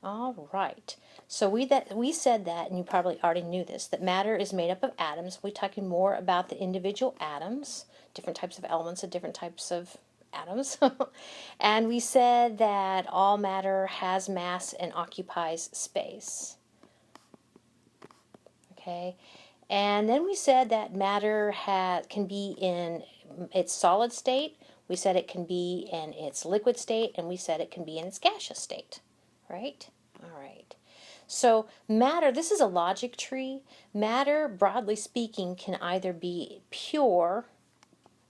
All right. So we said that, and you probably already knew this, that matter is made up of atoms. We're talking more about the individual atoms, different types of elements and different types of atoms. And we said that all matter has mass and occupies space. Okay. And then we said that matter can be in its solid state. We said it can be in its liquid state, and we said it can be in its gaseous state. Right? All right. So matter, this is a logic tree. Matter, broadly speaking, can either be pure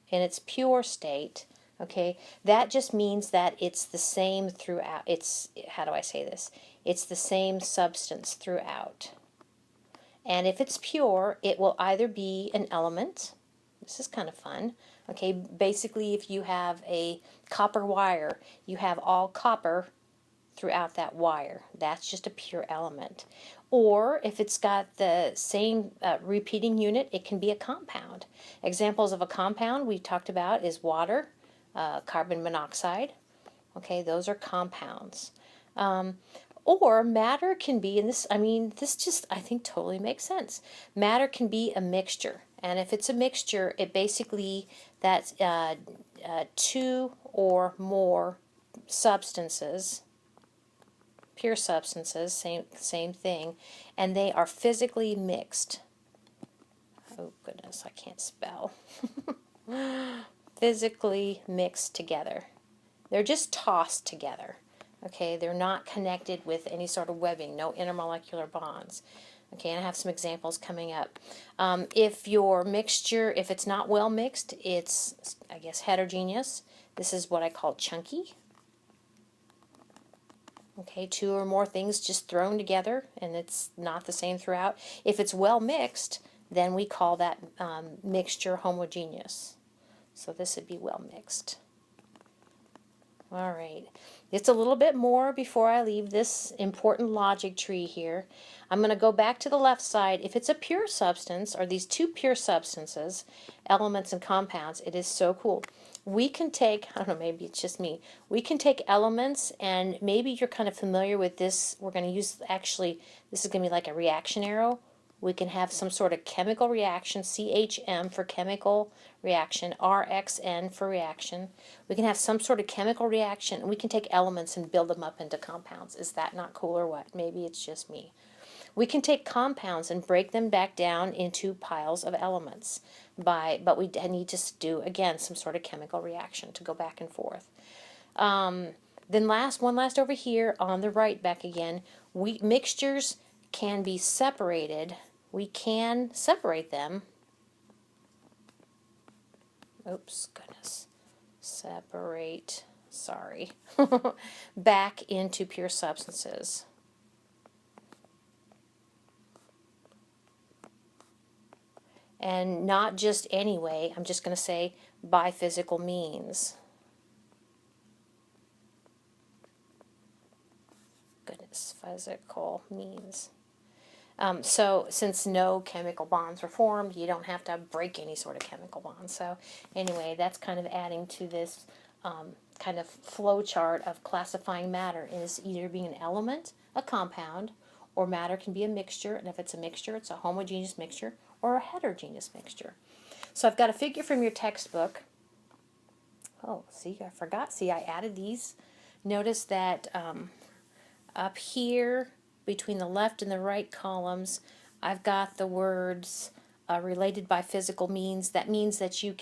in its pure state. Okay, that just means that it's the same throughout. It's, how do I say this? It's the same substance throughout. And if it's pure, it will either be an element. This is kind of fun. Okay, basically, if you have a copper wire, you have all copper throughout that wire. That's just a pure element. Or if it's got the same repeating unit, it can be a compound. Examples of a compound we talked about is water, carbon monoxide. Okay, those are compounds. Or matter can be, and this, I mean, this just, I think, totally makes sense. Matter can be a mixture. And if it's a mixture, it basically, that's two or more substances, pure substances, same thing, and they are physically mixed. Oh, goodness, I can't spell. Physically mixed together. They're just tossed together. Okay, they're not connected with any sort of webbing, no intermolecular bonds. Okay, and I have some examples coming up. If your mixture, if it's not well mixed, it's, I guess, heterogeneous. This is what I call chunky. Okay, two or more things just thrown together, and it's not the same throughout. If it's well mixed, then we call that mixture homogeneous. So this would be well mixed. All right, it's a little bit more before I leave this important logic tree here. I'm going to go back to the left side. If it's a pure substance, or these two pure substances, elements and compounds, it is so cool. We can take, I don't know, maybe it's just me, we can take elements, and maybe you're kind of familiar with this. We're going to use, actually, this is going to be like a reaction arrow. We can have some sort of chemical reaction, CHM for chemical reaction, RXN for reaction. We can have some sort of chemical reaction, and we can take elements and build them up into compounds. Is that not cool or what? Maybe it's just me. We can take compounds and break them back down into piles of elements, but we need to do, again, some sort of chemical reaction to go back and forth. Then one last over here on the right, back again, mixtures can be separated. We can separate them. Oops, goodness. Separate, sorry. Back into pure substances. And not just anyway, I'm just going to say by physical means. Goodness, physical means. So since no chemical bonds are formed, you don't have to break any sort of chemical bonds. So anyway, that's kind of adding to this kind of flow chart of classifying matter as either being an element, a compound, or matter can be a mixture. And if it's a mixture, it's a homogeneous mixture or a heterogeneous mixture. So I've got a figure from your textbook. Oh, see, I forgot. See, I added these. Notice that up here, between the left and the right columns, I've got the words related by physical means. That means that you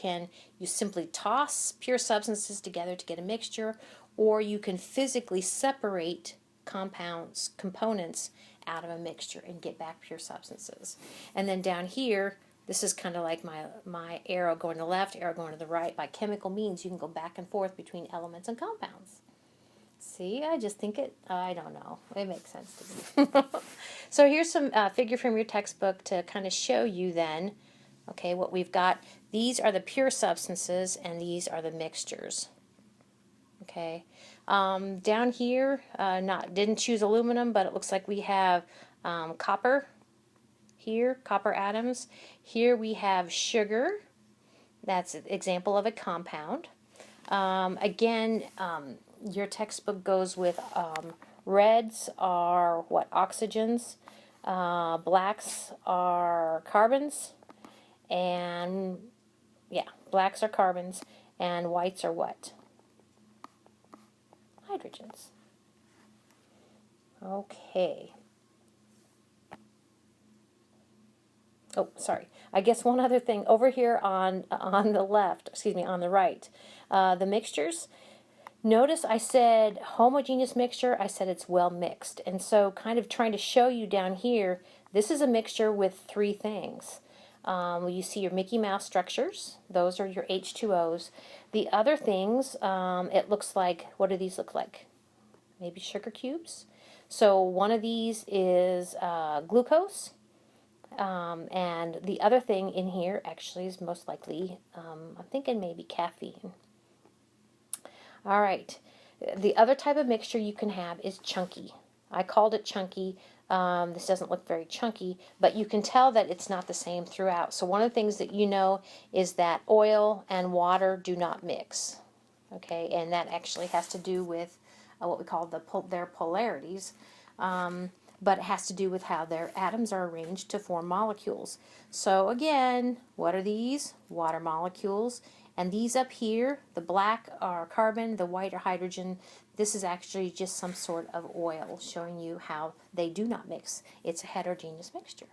simply toss pure substances together to get a mixture, or you can physically separate components out of a mixture and get back pure substances. And then down here, this is kind of like my arrow going to the left, arrow going to the right. By chemical means, you can go back and forth between elements and compounds. See, I just think I don't know. It makes sense to me. So here's some figure from your textbook to kind of show you then, okay, what we've got. These are the pure substances, and these are the mixtures. Okay. Down here, didn't choose aluminum, but it looks like we have copper here, copper atoms. Here we have sugar. That's an example of a compound. Again, your textbook goes with Reds are what? Oxygens. Blacks are carbons. And yeah, blacks are carbons. And whites are what? Hydrogens. Okay. Oh, sorry. I guess one other thing over here on the left, excuse me, on the right, the mixtures. Notice I said homogeneous mixture. I said it's well mixed, and so kind of trying to show you down here. This is a mixture with three things. You see your Mickey Mouse structures. Those are your H2Os. The other things, it looks like. What do these look like? Maybe sugar cubes. So one of these is glucose. And the other thing in here actually is most likely, I'm thinking maybe caffeine. All right. The other type of mixture you can have is chunky. I called it chunky. This doesn't look very chunky, but you can tell that it's not the same throughout. So one of the things that you know is that oil and water do not mix. Okay, and that actually has to do with what we call their polarities. But it has to do with how their atoms are arranged to form molecules. So again, what are these? Water molecules. And these up here, the black are carbon, the white are hydrogen. This is actually just some sort of oil showing you how they do not mix. It's a heterogeneous mixture.